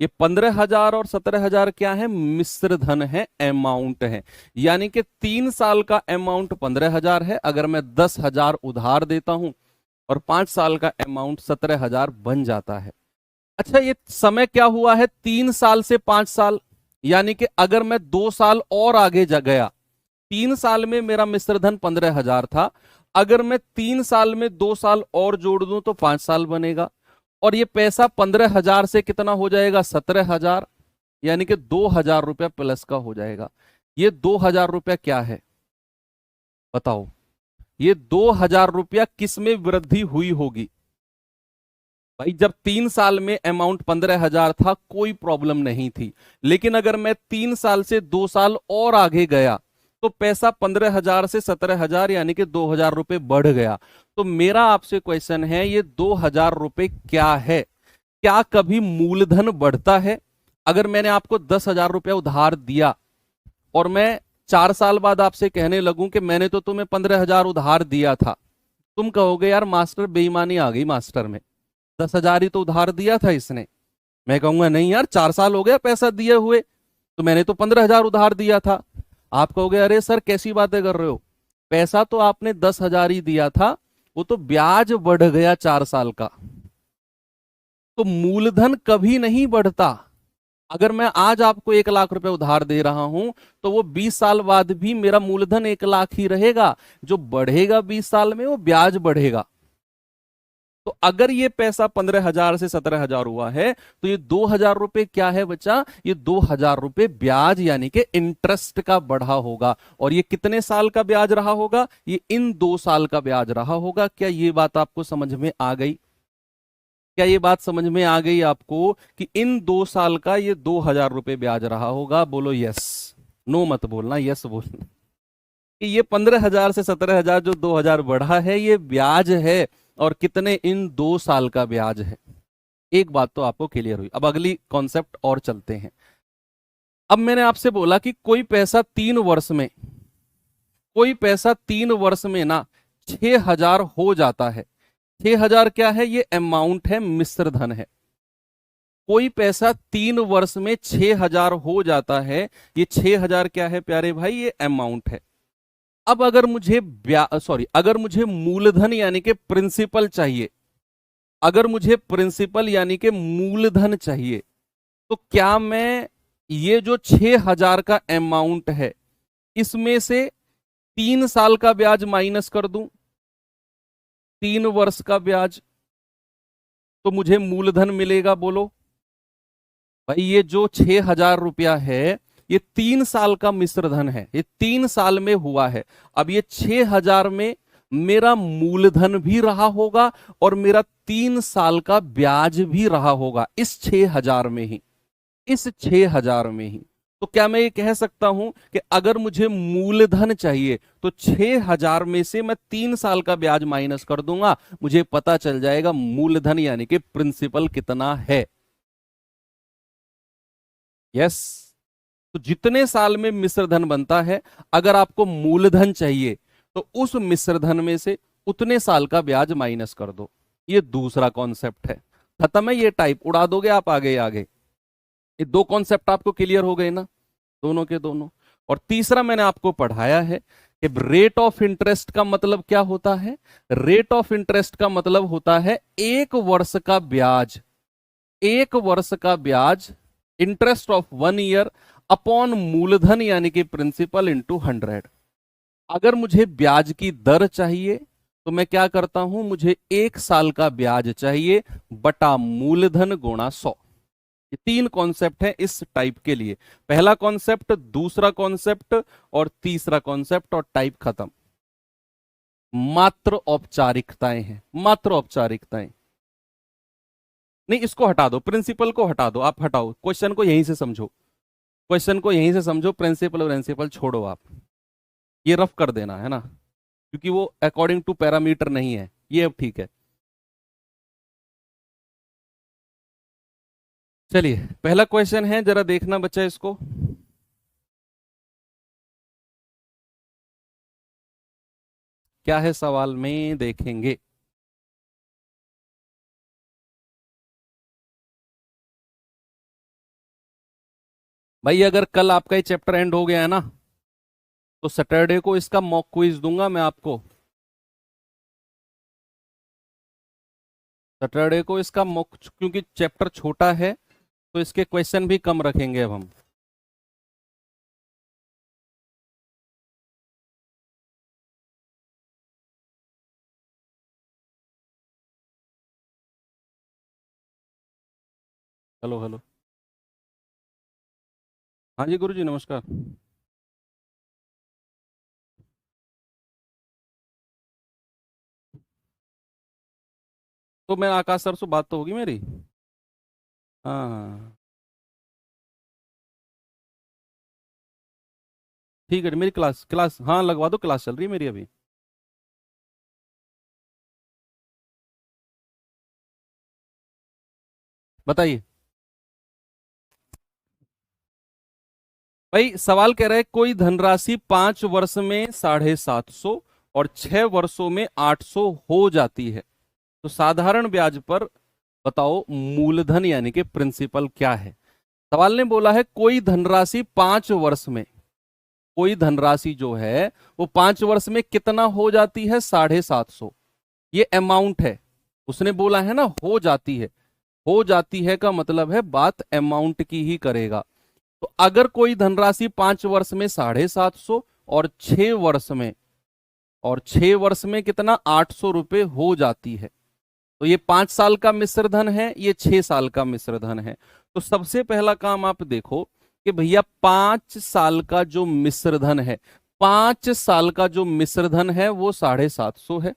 ये 15,000 और 17,000 क्या है? मिश्र धन है, अमाउंट है। यानी कि 3 साल का अमाउंट 15,000 है, अगर मैं 10,000 उधार देता हूं, और 5 साल का अमाउंट 17,000 बन जाता है। अच्छा, ये समय क्या हुआ है? 3 साल से 5 साल, यानी कि अगर मैं 2 साल और आगे जा गया, 3 साल में मेरा मिश्र धन 15,000 था, अगर मैं 3 साल में 2 साल और जोड़ दूं तो 5 साल बनेगा, और ये पैसा 15,000 से कितना हो जाएगा? 17,000, यानी कि 2,000 रुपया प्लस का हो जाएगा। ये 2,000 रुपया क्या है बताओ? ये 2,000 रुपया किस में वृद्धि हुई होगी? भाई जब 3 साल में अमाउंट 15,000 था कोई प्रॉब्लम नहीं थी, लेकिन अगर मैं 3 साल से 2 साल और आगे गया तो पैसा 15,000 से 17,000 यानी कि 2,000 रुपये बढ़ गया। तो मेरा आपसे क्वेश्चन है, ये 2,000 रुपये क्या है? क्या कभी मूलधन बढ़ता है? अगर मैंने आपको 10,000 रुपया उधार दिया और मैं 4 साल बाद आपसे कहने लगूं कि मैंने तो तुम्हें 15,000 उधार दिया था, तुम कहोगे यार मास्टर बेईमानी आ गई मास्टर में, 10,000 ही तो उधार दिया था इसने। मैं कहूंगा नहीं यार, 4 साल हो गया पैसा दिए हुए, तो मैंने तो 15,000 उधार दिया था। आप कहोगे अरे सर कैसी बातें कर रहे हो, पैसा तो आपने 10,000 ही दिया था, वो तो ब्याज बढ़ गया 4 साल का। तो मूलधन कभी नहीं बढ़ता। अगर मैं आज आपको 1,00,000 रुपए उधार दे रहा हूं तो वो 20 साल बाद भी मेरा मूलधन 1,00,000 ही रहेगा। जो बढ़ेगा 20 साल में वो ब्याज बढ़ेगा। तो अगर ये पैसा 15,000 से 17,000 हुआ है तो ये 2,000 रुपए क्या है बच्चा? ये 2,000 रुपए ब्याज यानी कि इंटरेस्ट का बढ़ा होगा। और ये कितने साल का ब्याज रहा होगा? ये इन 2 साल का ब्याज रहा होगा। क्या ये बात आपको समझ में आ गई? क्या ये बात समझ में आ गई आपको कि इन 2 साल का ये 2,000 रुपए ब्याज रहा होगा? बोलो यस, नो मत बोलना, यस बोलना। कि ये 15,000 से 17,000 जो 2,000 बढ़ा है ये ब्याज है, और कितने? इन 2 साल का ब्याज है। एक बात तो आपको क्लियर हुई। अब अगली कॉन्सेप्ट और चलते हैं। अब मैंने आपसे बोला कि कोई पैसा 3 वर्ष में, कोई पैसा 3 वर्ष में ना 6,000 हो जाता है। 6,000 क्या है? ये अमाउंट है, मिश्र धन है। कोई पैसा 3 वर्ष में 6,000 हो जाता है, ये 6,000 क्या है प्यारे भाई? ये अमाउंट है। अब अगर मुझे अगर मुझे मूलधन यानी कि प्रिंसिपल चाहिए, अगर मुझे प्रिंसिपल यानी कि मूलधन चाहिए, तो क्या मैं ये जो 6,000 का अमाउंट है इसमें से 3 साल का ब्याज माइनस कर दूं, 3 वर्ष का ब्याज, तो मुझे मूलधन मिलेगा? बोलो भाई, ये जो 6,000 रुपया है ये 3 साल का मिश्र धन है, ये 3 साल में हुआ है। अब ये 6,000 में मेरा मूलधन भी रहा होगा और मेरा 3 साल का ब्याज भी रहा होगा इस 6,000 में ही, इस 6,000 में ही। तो क्या मैं ये कह सकता हूं कि अगर मुझे मूलधन चाहिए तो 6,000 में से मैं 3 साल का ब्याज माइनस कर दूंगा, मुझे पता चल जाएगा मूलधन यानी कि प्रिंसिपल कितना है। यस। तो जितने साल में मिश्र धन बनता है, अगर आपको मूलधन चाहिए तो उस मिश्र धन में से उतने साल का ब्याज माइनस कर दो। ये दूसरा कॉन्सेप्ट है। खत्म है ये टाइप, उड़ा दोगे आप आगे आगे। ये दो कॉन्सेप्ट आपको क्लियर हो गए ना, दोनों के दोनों। और तीसरा मैंने आपको पढ़ाया है कि रेट ऑफ इंटरेस्ट का मतलब क्या होता है। रेट ऑफ इंटरेस्ट का मतलब होता है 1 वर्ष का ब्याज, 1 वर्ष का ब्याज, इंटरेस्ट ऑफ 1 ईयर अपॉन मूलधन यानी कि प्रिंसिपल इंटू 100। अगर मुझे ब्याज की दर चाहिए तो मैं क्या करता हूं, मुझे 1 साल का ब्याज चाहिए बटा मूलधन गुणा 100। ये 3 कॉन्सेप्ट हैं इस टाइप के लिए। पहला कॉन्सेप्ट, दूसरा कॉन्सेप्ट और तीसरा कॉन्सेप्ट, और टाइप खत्म। मात्र औपचारिकताएं हैं, मात्र औपचारिकताएं। नहीं, इसको हटा दो, प्रिंसिपल को हटा दो, आप हटाओ, क्वेश्चन को यहीं से समझो, क्वेश्चन को यहीं से समझो, प्रिंसिपल प्रिंसिपल छोड़ो आप, ये रफ कर देना है ना, क्योंकि वो अकॉर्डिंग टू पैरामीटर नहीं है ये। अब ठीक है, चलिए पहला क्वेश्चन है, जरा देखना बच्चा इसको। क्या है सवाल में, देखेंगे। भाई अगर कल आपका ये चैप्टर एंड हो गया है ना, तो सैटरडे को इसका मॉक क्विज दूंगा मैं आपको। सैटरडे को इसका मॉक, क्योंकि चैप्टर छोटा है तो इसके क्वेश्चन भी कम रखेंगे अब हम। Hello hello. हाँ जी गुरु जी, नमस्कार। तो मैं आकाश सर से बात तो होगी मेरी। हाँ हाँ, ठीक है। मेरी क्लास क्लास हाँ लगवा दो, क्लास चल रही है मेरी अभी। बताइए। भाई सवाल कह रहा है कोई धनराशि 5 वर्ष में 750 और 6 वर्षों में 800 हो जाती है, तो साधारण ब्याज पर बताओ मूलधन यानी कि प्रिंसिपल क्या है। सवाल ने बोला है कोई धनराशि 5 वर्ष में, कोई धनराशि जो है वो 5 वर्ष में कितना हो जाती है, 750। ये अमाउंट है, उसने बोला है ना हो जाती है। हो जाती है का मतलब है बात अमाउंट की ही करेगा। तो अगर कोई धनराशि 5 वर्ष में 750 और 6 वर्ष में, और 6 वर्ष में कितना 800 रुपए हो जाती है, तो ये 5 साल का मिश्र धन है, ये 6 साल का मिश्र धन है। तो सबसे पहला काम आप देखो कि भैया 5 साल का जो मिश्र धन है, 5 साल का जो मिश्र धन है वो 750 है।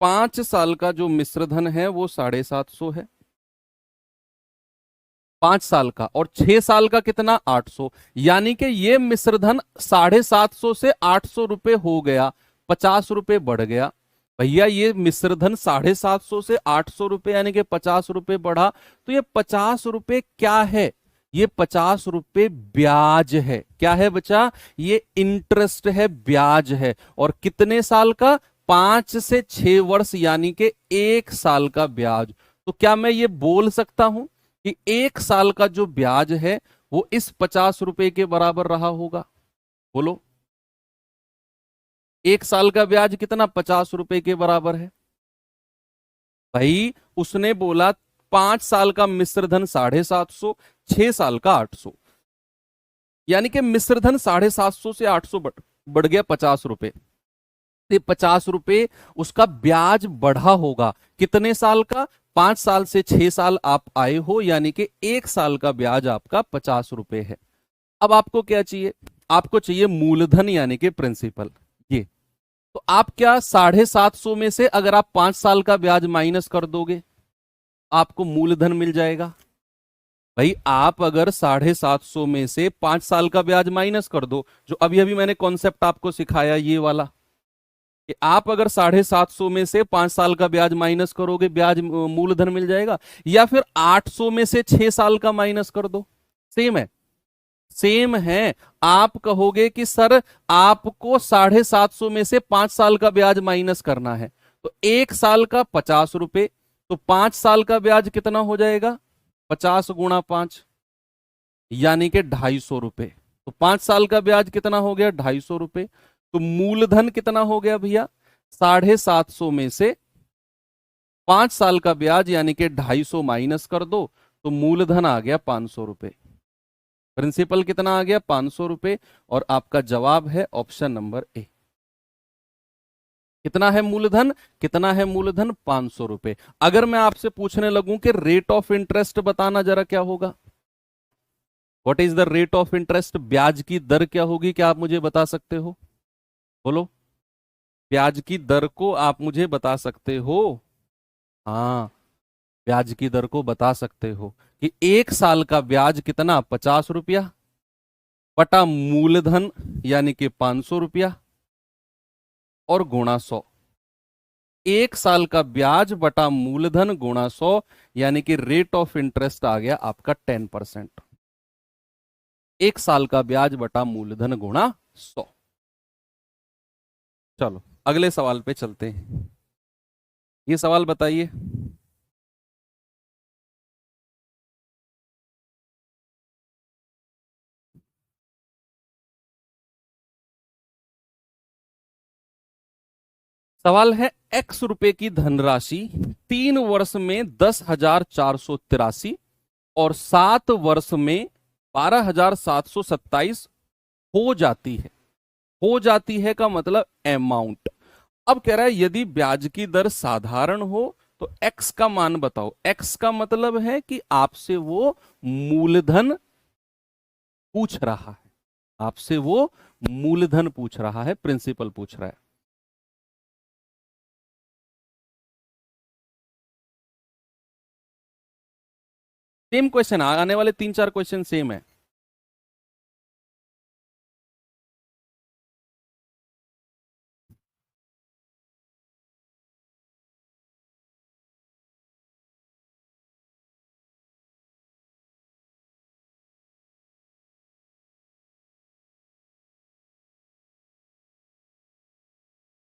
5 साल का जो मिश्र धन है वो 750 है, 5 साल का। और 6 साल का कितना, 800। यानी कि ये मिश्रधन 750 से 800 रुपए हो गया, 50 रुपए बढ़ गया। भैया ये मिश्रधन 750 से 800 रुपए यानी कि 50 रुपए बढ़ा। तो ये 50 रुपए क्या है, ये 50 रुपए ब्याज है। क्या है बच्चा, ये इंटरेस्ट है, ब्याज है। और कितने साल का, 5 से 6 वर्ष यानी कि 1 साल का ब्याज। तो क्या मैं ये बोल सकता हूं कि 1 साल का जो ब्याज है वो इस 50 रुपए के बराबर रहा होगा? बोलो, 1 साल का ब्याज कितना, 50 रुपए के बराबर है। भाई उसने बोला 5 साल का मिश्र धन 750, 6 साल का 800, यानी कि मिश्र धन 750 से 800 बढ़ गया 50 रुपए। 50 रुपए उसका ब्याज बढ़ा होगा, कितने साल का? 5 साल से 6 साल आप आए हो, यानी कि 1 साल का ब्याज आपका 50 रुपए है। अब आपको क्या चाहिए? आपको चाहिए मूलधन यानी कि प्रिंसिपल। ये तो आप क्या 750 में से अगर आप 5 साल का ब्याज माइनस कर दोगे आपको मूलधन मिल जाएगा। भाई आप अगर 750 में से 5 साल का ब्याज माइनस कर दो, जो अभी अभी मैंने कॉन्सेप्ट आपको सिखाया ये वाला, कि आप अगर 750 में से 5 साल का ब्याज माइनस करोगे ब्याज मूलधन मिल जाएगा, या फिर 800 में से 6 साल का माइनस कर दो, सेम है। सेम है। आप कहोगे कि सर आपको 750 में से 5 साल का ब्याज माइनस करना है, तो 1 साल का 50 रुपए, तो 5 साल का ब्याज कितना हो जाएगा? 50 गुणा 5 यानी कि 250 रुपए। तो 5 साल का ब्याज कितना हो गया? 250 रुपए। तो मूलधन कितना हो गया भैया? 750 में से 5 साल का ब्याज यानी कि 250 माइनस कर दो, तो मूलधन आ गया 500 रुपए। प्रिंसिपल कितना आ गया? 500 रुपए। और आपका जवाब है ऑप्शन नंबर ए। कितना है मूलधन? कितना है मूलधन? 500 रुपए। अगर मैं आपसे पूछने लगूं कि रेट ऑफ इंटरेस्ट बताना, जरा क्या होगा? What is the rate of interest? ब्याज की दर क्या होगी? क्या आप मुझे बता सकते हो? बोलो, ब्याज की दर को आप मुझे बता सकते हो? हाँ, ब्याज की दर को बता सकते हो कि 1 साल का ब्याज कितना? 50 रुपया बटा मूलधन यानी कि 500 रुपया और गुणा 100। 1 साल का ब्याज बटा मूलधन गुणा 100 यानी कि रेट ऑफ इंटरेस्ट आ गया आपका 10%। 1 साल का ब्याज बटा मूलधन गुणा 100। चलो अगले सवाल पे चलते हैं। ये सवाल बताइए। सवाल है, x रुपए की धनराशि 3 वर्ष में 10,483 और 7 वर्ष में 12,727 हो जाती है। हो जाती है का मतलब अमाउंट। अब कह रहा है यदि ब्याज की दर साधारण हो तो x का मान बताओ। x का मतलब है कि आपसे वो मूलधन पूछ रहा है, आपसे वो मूलधन पूछ रहा है, प्रिंसिपल पूछ रहा है। सेम क्वेश्चन, आने वाले 3-4 क्वेश्चन सेम है।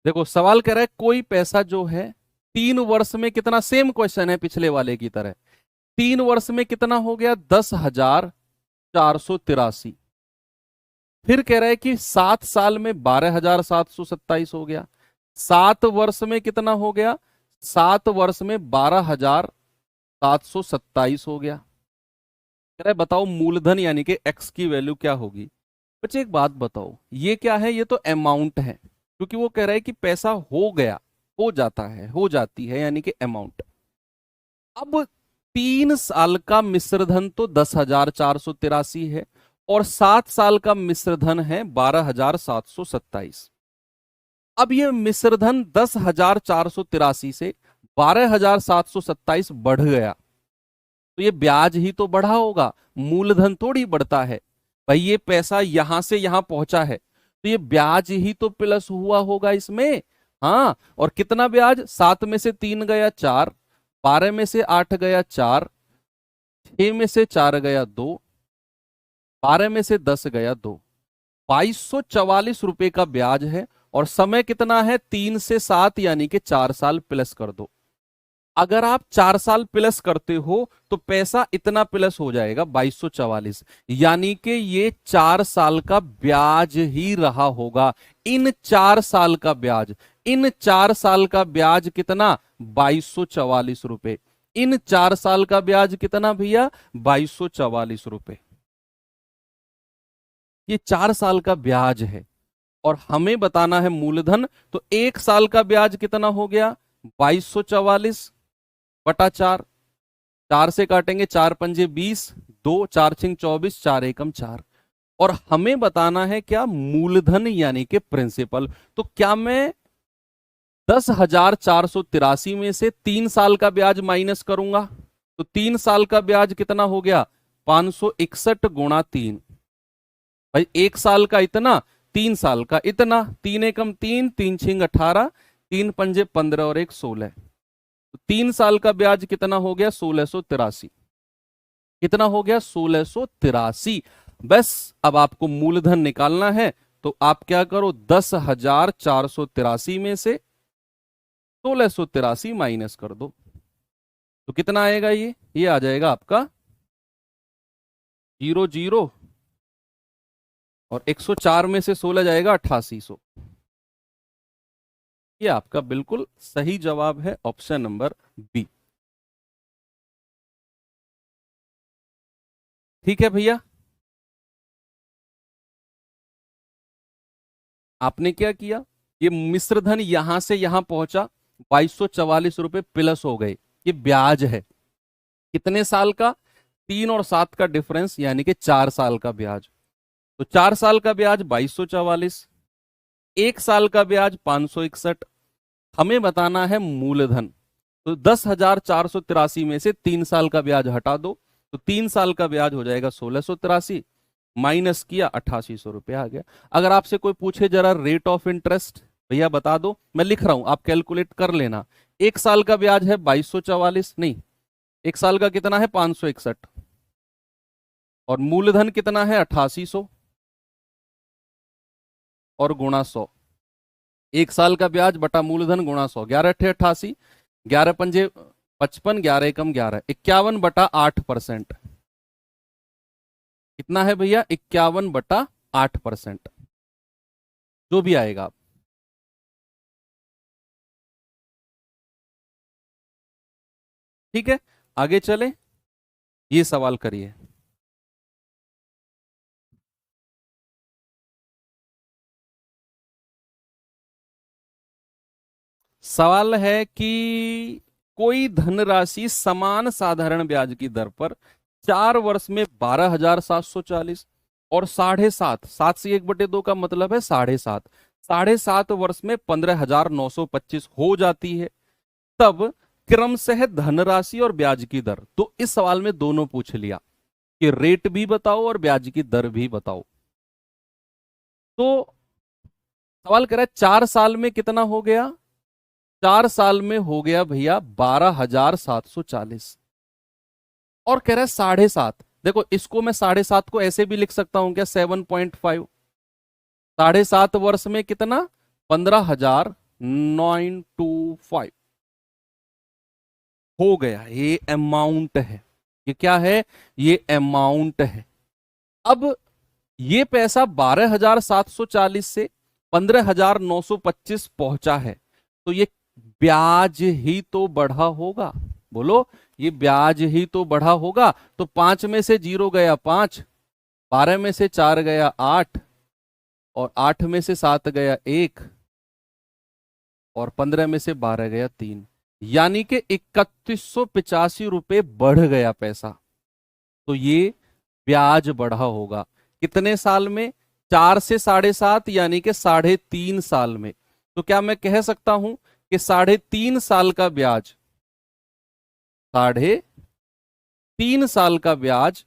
देखो सवाल कह रहा है कोई पैसा जो है 3 वर्ष में कितना, सेम क्वेश्चन है पिछले वाले की तरह, 3 वर्ष में कितना हो गया? 10,483। फिर कह रहा है कि 7 साल में 12,727 हो गया। 7 वर्ष में कितना हो गया? 7 वर्ष में 12,727 हो गया। कह रहा है बताओ मूलधन यानी कि एक्स की वैल्यू क्या होगी। बच्चे एक बात बताओ, ये क्या है? ये तो अमाउंट है, क्योंकि वो कह रहा है कि पैसा हो गया, हो जाता है, हो जाती है, यानी कि अमाउंट। अब 3 साल का मिश्रधन तो 10,483 है और 7 साल का मिश्रधन है 12,727। अब ये मिश्रधन 10,483 से 12,727 बढ़ गया, तो ये ब्याज ही तो बढ़ा होगा, मूलधन थोड़ी बढ़ता है। भाई ये पैसा यहां से यहां पहुंचा है तो ये ब्याज ही तो प्लस हुआ होगा इसमें। हाँ, और कितना ब्याज? 7 में से 3 गया 4, 12 में से 8 गया 4, 6 में से 4 गया 2, 12 में से 10 गया 2, 2244 रुपए का ब्याज है। और समय कितना है? 3 से 7 यानी कि 4 साल प्लस कर दो। अगर आप 4 साल प्लस करते हो तो पैसा इतना प्लस हो जाएगा 2244, यानी कि ये 4 साल का ब्याज ही रहा होगा। इन 4 साल का ब्याज, इन 4 साल का ब्याज कितना? 2244 रुपए। इन 4 साल का ब्याज कितना भैया? 2244 रुपए। ये 4 साल का ब्याज है और हमें बताना है मूलधन। तो 1 साल का ब्याज कितना हो गया? 2244 बटा 4। 4 से काटेंगे, 4 पंजे 20, 2 4 छिंग 24, 4 एकम 4। और हमें बताना है क्या? मूलधन यानी कि प्रिंसिपल। तो क्या मैं 10,483 में से 3 साल का ब्याज माइनस करूंगा? तो 3 साल का ब्याज कितना हो गया? 561 गुणा 3। भाई 1 साल का इतना, 3 साल का इतना, 3 एकम 3, 3 छिंग 18, 3 पंजे 15 और 1 16। तो 3 साल का ब्याज कितना हो गया? 1683। कितना हो गया? 1683। बस अब आपको मूलधन निकालना है तो आप क्या करो, 10,483 में से 1683 माइनस कर दो। तो कितना आएगा? ये आ जाएगा आपका 00 और 104 में से 16 जाएगा 8800। ये आपका बिल्कुल सही जवाब है, ऑप्शन नंबर बी। ठीक है भैया, आपने क्या किया? ये मिश्रधन यहां से यहां पहुंचा, 2244 रुपए प्लस हो गए। ये ब्याज है कितने साल का? 3 और 7 का डिफरेंस, यानी कि 4 साल का ब्याज। तो 4 साल का ब्याज 2244, 1 साल का ब्याज 561। हमें बताना है मूलधन। तो 10,483 में से 3 साल का ब्याज हटा दो, तो 3 साल का ब्याज हो जाएगा 1683, माइनस किया 8800 रुपया आ गया। अगर आपसे कोई पूछे जरा रेट ऑफ इंटरेस्ट, भैया बता दो, मैं लिख रहा हूं, आप कैलकुलेट कर लेना। 1 साल का ब्याज है 2244, नहीं, 1 साल का कितना है? 561, और मूलधन कितना है? 8800 और गुणा 100। 1 साल का ब्याज बटा मूलधन गुणा 100, 11 अट्ठे 88, 11 पंजे 55, 11 एकम 11, 51 बटा 8%। कितना है भैया? 51 बटा 8%, जो भी आएगा। ठीक है, आगे चले, ये सवाल करिए। सवाल है कि कोई धनराशि समान साधारण ब्याज की दर पर 4 वर्ष में 12,740 और 7.5, 7 से 1/2 का मतलब है 7.5, 7.5 वर्ष में 15,925 हो जाती है, तब क्रमशः धनराशि और ब्याज की दर। तो इस सवाल में दोनों पूछ लिया कि रेट भी बताओ और ब्याज की दर भी बताओ। तो सवाल कह रहा है 4 साल में कितना हो गया? 4 साल में हो गया भैया 12,740, और कह रहा है 7.5। देखो इसको मैं 7.5 को ऐसे भी लिख सकता हूं क्या? 7.5। 7.5 वर्ष में कितना? 15,925 हो गया। ये अमाउंट है, ये क्या है? ये अमाउंट है। अब ये पैसा 12,740 से 15,925 पहुंचा है, तो ये ब्याज ही तो बढ़ा होगा। बोलो, ये ब्याज ही तो बढ़ा होगा। तो 5 में से 0 गया 5, 12 में से 4 गया 8, और 8 में से 7 गया 1, और 15 में से 12 गया 3, यानी कि 3185 रुपए बढ़ गया पैसा। तो ये ब्याज बढ़ा होगा। कितने साल में? 4 से 7.5, यानी कि 3.5 साल में। तो क्या मैं कह सकता हूं कि 3.5 साल का ब्याज, 3.5 साल का ब्याज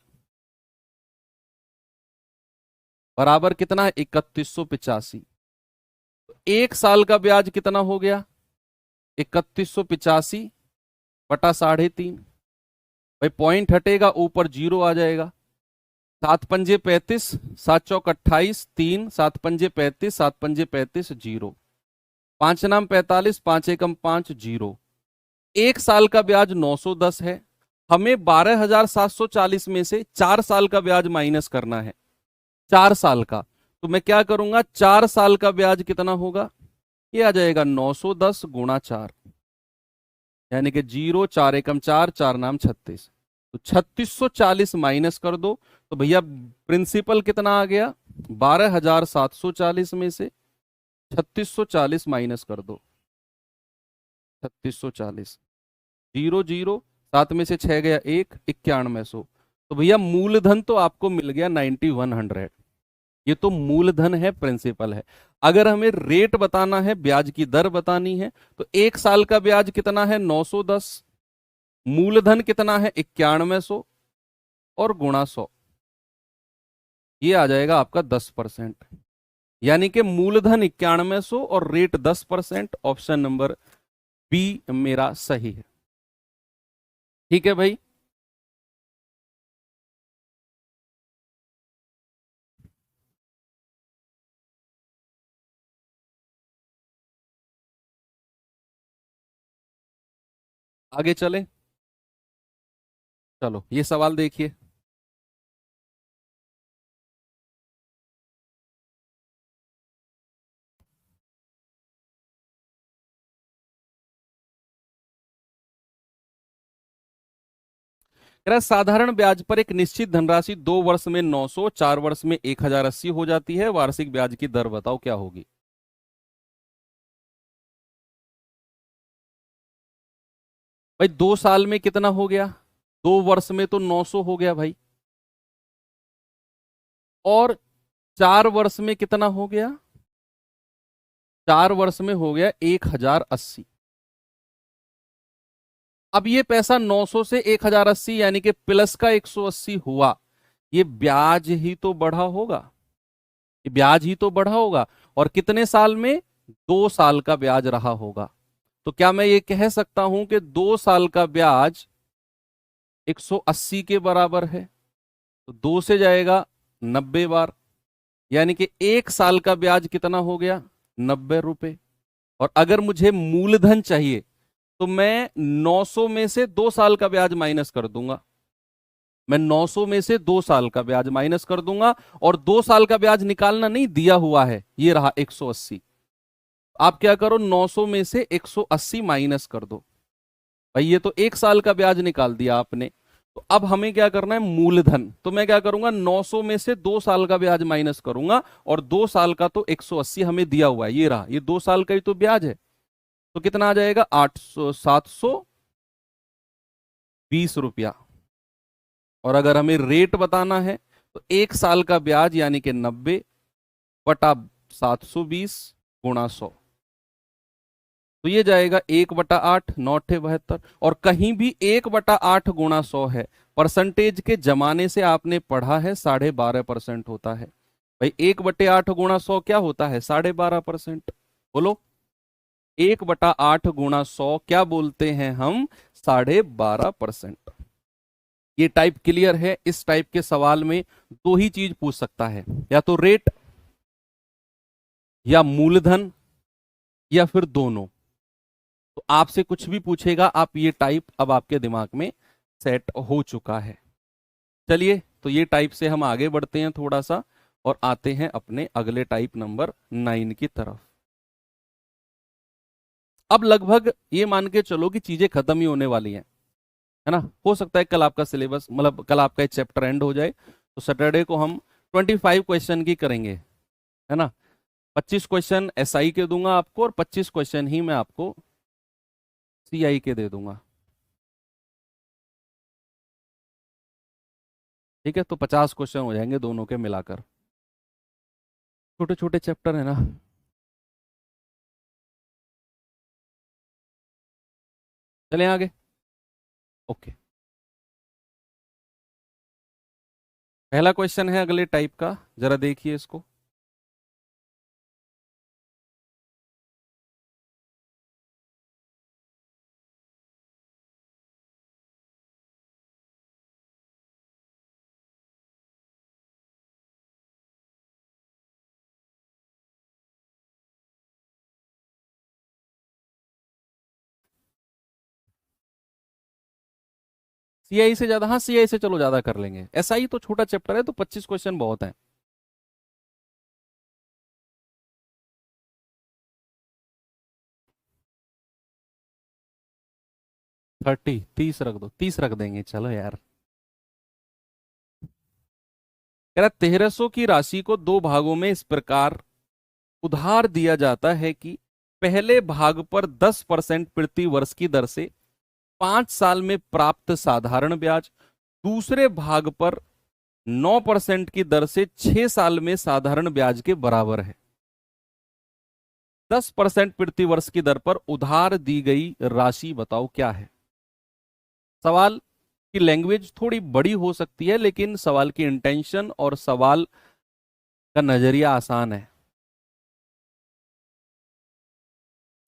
बराबर कितना है? 3185। 1 साल का ब्याज कितना हो गया? 3185 बटा 3.5। भाई पॉइंट हटेगा, ऊपर 0 आ जाएगा। 7 पंजे 35, 7 चौक 28, 3, 7 पंजे 35, 7 पंजे 35, 0, 5 नाम 45, 5 एकम 5, 0। 1 साल का ब्याज 910 है। हमें 12,740 में से 4 साल का ब्याज माइनस करना है, 4 साल का। तो मैं क्या करूंगा? 4 साल का ब्याज कितना होगा? ये आ जाएगा 910 गुणा 4, यानी कि 0 4 एकम 4, 4 नाम 36। तो 3640 माइनस कर दो, तो भैया प्रिंसिपल कितना आ गया, 12740 में से 3640 माइनस कर दो। 3640, 0 0, 7 में से 6 गया 1, 9100। तो भैया मूलधन तो आपको मिल गया 9100। ये तो मूलधन है, प्रिंसिपल है। अगर हमें रेट बताना है, ब्याज की दर बतानी है, तो 1 साल का ब्याज कितना है 910, मूलधन कितना है 9100 और गुणा 100, ये आ जाएगा आपका 10%। यानी कि मूलधन 9100 और रेट 10%। ऑप्शन नंबर बी मेरा सही है। ठीक है भाई। आगे चले, चलो ये सवाल देखिए। कह रहा है, साधारण ब्याज पर एक निश्चित धनराशि 2 वर्ष में 900, 4 वर्ष में 1080 हो जाती है, वार्षिक ब्याज की दर बताओ क्या होगी। भाई 2 साल में कितना हो गया, 2 वर्ष में तो 900 हो गया भाई, और 4 वर्ष में कितना हो गया, 4 वर्ष में हो गया 1080। अब ये पैसा 900 से 1080 यानी कि प्लस का 180 हुआ, ये ब्याज ही तो बढ़ा होगा, ये ब्याज ही तो बढ़ा होगा। और कितने साल में, 2 साल का ब्याज रहा होगा। तो क्या मैं ये कह सकता हूं कि 2 साल का ब्याज 180 के बराबर है, तो 2 से जाएगा 90 बार, यानी कि 1 साल का ब्याज कितना हो गया, 90 रुपए। और अगर मुझे मूलधन चाहिए, तो मैं 900 में से 2 साल का ब्याज माइनस कर दूंगा, मैं 900 में से 2 साल का ब्याज माइनस कर दूंगा, और 2 साल का ब्याज निकालना नहीं दिया हुआ है, ये रहा 180। आप क्या करो, 900 में से 180 माइनस कर दो। भाई ये तो 1 साल का ब्याज निकाल दिया आपने। तो अब हमें क्या करना है, मूलधन। तो मैं क्या करूंगा, 900 में से 2 साल का ब्याज माइनस करूंगा, और 2 साल का तो 180 हमें दिया हुआ है, ये रहा, ये 2 साल का ही तो ब्याज है। तो कितना आ जाएगा, 720 रुपया। और अगर हमें रेट बताना है, तो 1 साल का ब्याज यानी कि 90 बटा 720 गुणा 100, तो ये जाएगा 1/8, 9×8 72। और कहीं भी 1/8 गुणा 100 है, परसेंटेज के जमाने से आपने पढ़ा है 12.5% होता है। भाई 1/8 गुणा 100 क्या होता है, 12.5%। बोलो, 1/8 गुणा 100 क्या बोलते हैं हम, 12.5%। ये टाइप क्लियर है। इस टाइप के सवाल में दो ही चीज पूछ सकता है, या तो रेट, या मूलधन, या फिर दोनों। तो आपसे कुछ भी पूछेगा, आप ये टाइप अब आपके दिमाग में सेट हो चुका है। चलिए, तो ये टाइप से हम आगे बढ़ते हैं थोड़ा सा, और आते हैं अपने अगले टाइप नंबर 9 की तरफ। अब लगभग ये मान के चलो कि चीजें खत्म ही होने वाली हैं, है ना। हो सकता है कल आपका सिलेबस, मतलब कल आपका एक चैप्टर एंड हो जाए, तो सैटरडे को हम 25 क्वेश्चन की करेंगे, है ना। 25 क्वेश्चन एसआई के दूंगा आपको, और 25 क्वेश्चन ही मैं आपको सीआई के दे दूंगा। ठीक है, तो 50 क्वेश्चन हो जाएंगे दोनों के मिलाकर। छोटे छोटे चैप्टर है ना। चलें आगे। ओके, पहला क्वेश्चन है अगले टाइप का, जरा देखिए इसको। सीआई से ज्यादा, हाँ सीआई से चलो ज्यादा कर लेंगे, एसआई तो छोटा चैप्टर है, तो 25 क्वेश्चन बहुत है। 30, 30 रख दो, 30 रख देंगे, चलो यार। कह रहा 1300 की राशि को दो भागों में इस प्रकार उधार दिया जाता है कि पहले भाग पर 10% प्रति वर्ष की दर से 5 साल में प्राप्त साधारण ब्याज, दूसरे भाग पर 9% की दर से 6 साल में साधारण ब्याज के बराबर है। 10% प्रति वर्ष की दर पर उधार दी गई राशि बताओ क्या है। सवाल की लैंग्वेज थोड़ी बड़ी हो सकती है, लेकिन सवाल की इंटेंशन और सवाल का नजरिया आसान है।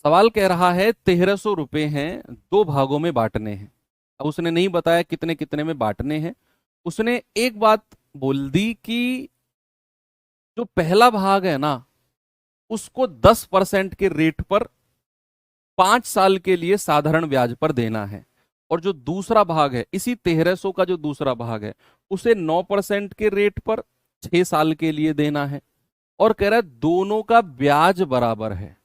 सवाल कह रहा है 1300 रुपए हैं, दो भागों में बांटने हैं। अब उसने नहीं बताया कितने कितने में बांटने हैं। उसने एक बात बोल दी कि जो पहला भाग है ना, उसको 10% के रेट पर 5 साल के लिए साधारण ब्याज पर देना है, और जो दूसरा भाग है इसी 1300 का जो दूसरा भाग है, उसे 9% के रेट पर 6 साल के लिए देना है। और कह रहा है दोनों का ब्याज बराबर है।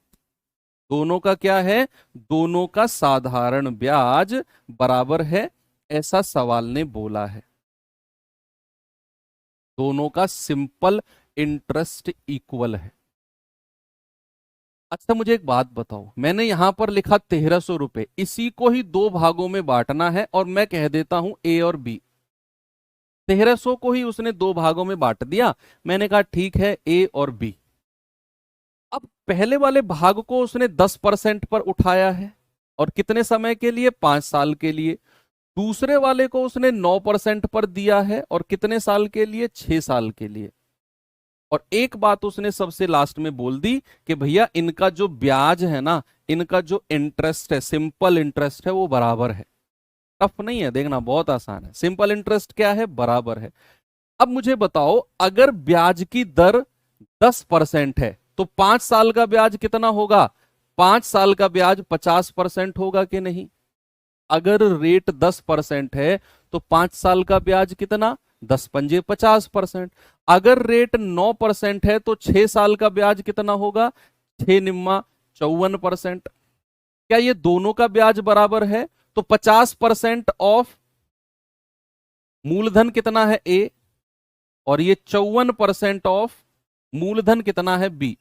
दोनों का क्या है? दोनों का साधारण ब्याज बराबर है, ऐसा सवाल ने बोला है। दोनों का सिंपल इंटरेस्ट इक्वल है। अच्छा मुझे एक बात बताओ, मैंने यहां पर लिखा 1300 रुपए, इसी को ही दो भागों में बांटना है, और मैं कह देता हूं ए और बी। 1300 को ही उसने दो भागों में बांट दिया, मैंने कहा ठीक है ए और बी। अब पहले वाले भाग को उसने 10% पर उठाया है, और कितने समय के लिए? 5 साल के लिए। दूसरे वाले को उसने 9% पर दिया है, और कितने साल के लिए? 6 साल के लिए। और एक बात उसने सबसे लास्ट में बोल दी कि भैया इनका जो ब्याज है ना, इनका जो इंटरेस्ट है, सिंपल इंटरेस्ट है, वो बराबर है। टफ नहीं है, देखना बहुत आसान है। सिंपल इंटरेस्ट क्या है? बराबर है। अब मुझे बताओ, अगर ब्याज की दर 10% है तो 5 साल का ब्याज कितना होगा? 5 साल का ब्याज 50% होगा कि नहीं? अगर रेट 10% है तो 5 साल का ब्याज कितना? 10 पंजे 50%। अगर रेट 9% है तो 6 साल का ब्याज कितना होगा? 6 निम्मा 54%। क्या ये दोनों का ब्याज बराबर है? तो 50% ऑफ मूलधन कितना है? ए। और ये 54% ऑफ मूलधन कितना है? बी।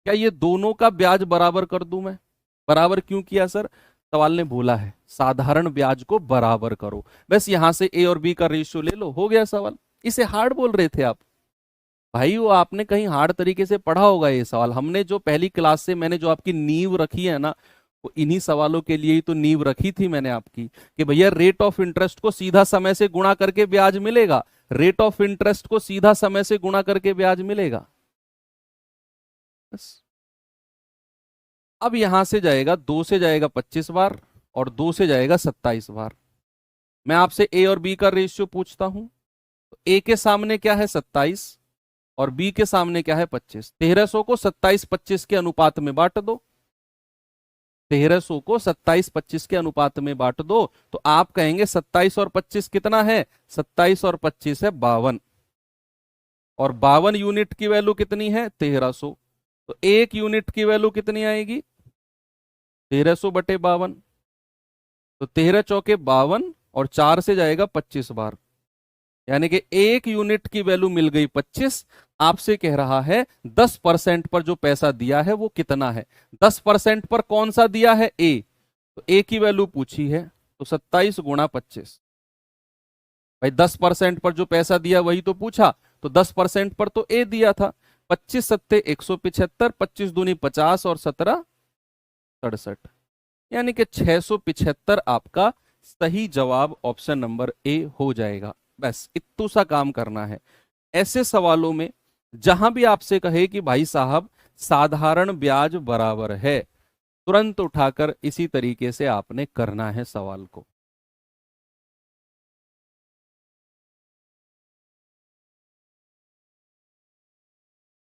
क्या ये दोनों का ब्याज बराबर कर दूं मैं? बराबर क्यों किया सर? सवाल ने बोला है साधारण ब्याज को बराबर करो। बस यहां से ए और बी का रेशियो ले लो, हो गया सवाल। इसे हार्ड बोल रहे थे आप? भाई वो आपने कहीं हार्ड तरीके से पढ़ा होगा ये सवाल। हमने जो पहली क्लास से मैंने जो आपकी नींव रखी है ना, वो इन्हीं सवालों के लिए ही तो नींव रखी थी मैंने आपकी, कि भैया रेट ऑफ इंटरेस्ट को सीधा समय से गुणा करके ब्याज मिलेगा। रेट ऑफ इंटरेस्ट को सीधा समय से गुणा करके ब्याज मिलेगा। बस। अब यहां से जाएगा, 2 से जाएगा 25 बार, और 2 से जाएगा 27 बार। मैं आपसे ए और बी का रेशियो पूछता हूं, तो ए के सामने क्या है? 27, और बी के सामने क्या है? 25। 1300 को 27-25 के अनुपात में बांट दो। 1300 को 27-25 के अनुपात में बांट दो, तो आप कहेंगे 27 और 25 कितना है? 27 और 25 है 52, और 52 यूनिट की वैल्यू कितनी है? 1300। तो एक यूनिट की वैल्यू कितनी आएगी? 1300/52। तो 13 चौके 52, और 4 से जाएगा 25 बार, यानी कि एक यूनिट की वैल्यू मिल गई 25। आपसे कह रहा है 10% पर जो पैसा दिया है वो कितना है? 10% पर कौन सा दिया है? ए। तो ए की वैल्यू पूछी है, तो 27 × 25। भाई 10% पर जो पैसा दिया वही तो पूछा, तो 10% पर तो ए दिया था। 25×7 = 175, 25×2 = 50, और 17 × 67, यानी कि 675 आपका सही जवाब ऑप्शन नंबर ए हो जाएगा। बस इतना सा काम करना है। ऐसे सवालों में जहां भी आपसे कहे कि भाई साहब साधारण ब्याज बराबर है, तुरंत उठाकर इसी तरीके से आपने करना है सवाल को।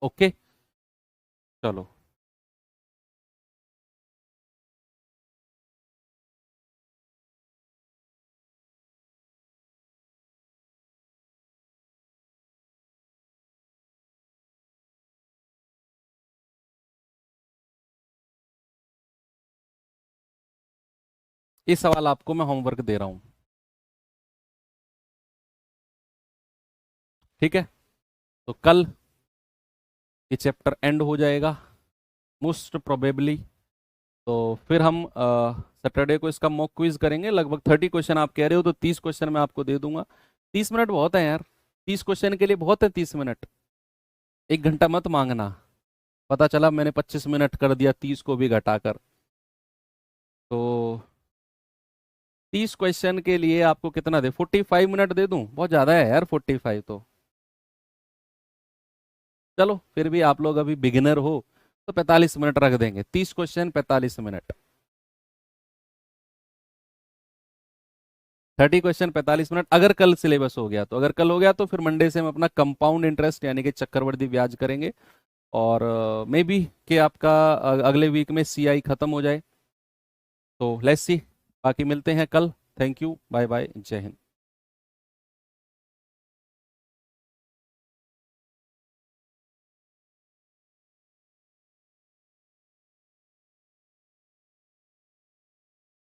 ओके, चलो। ये सवाल आपको मैं होमवर्क दे रहा हूं, ठीक है। तो कल ये चैप्टर एंड हो जाएगा मोस्ट प्रोबेबली। तो फिर हम सैटरडे को इसका मॉक क्विज करेंगे। लगभग 30 क्वेश्चन आप कह रहे हो, तो 30 क्वेश्चन मैं आपको दे दूंगा। 30 मिनट बहुत है यार, 30 क्वेश्चन के लिए बहुत है 30 मिनट। 1 घंटा मत मांगना। पता चला मैंने 25 मिनट कर दिया 30 को भी घटाकर। तो 30 क्वेश्चन के लिए आपको कितना दे, 45 मिनट दे दूं? बहुत ज़्यादा है यार 45 तो। चलो फिर भी आप लोग अभी बिगिनर हो, तो 45 मिनट रख देंगे। 30 क्वेश्चन 45 मिनट, 30 क्वेश्चन 45 मिनट, अगर कल सिलेबस हो गया तो। अगर कल हो गया तो फिर मंडे से हम अपना कंपाउंड इंटरेस्ट यानी कि चक्रवृद्धि ब्याज करेंगे। और मे बी कि आपका अगले वीक में सीआई खत्म हो जाए। तो लेट्स सी, बाकी मिलते हैं कल। थैंक यू, बाय बाय, जय हिंद।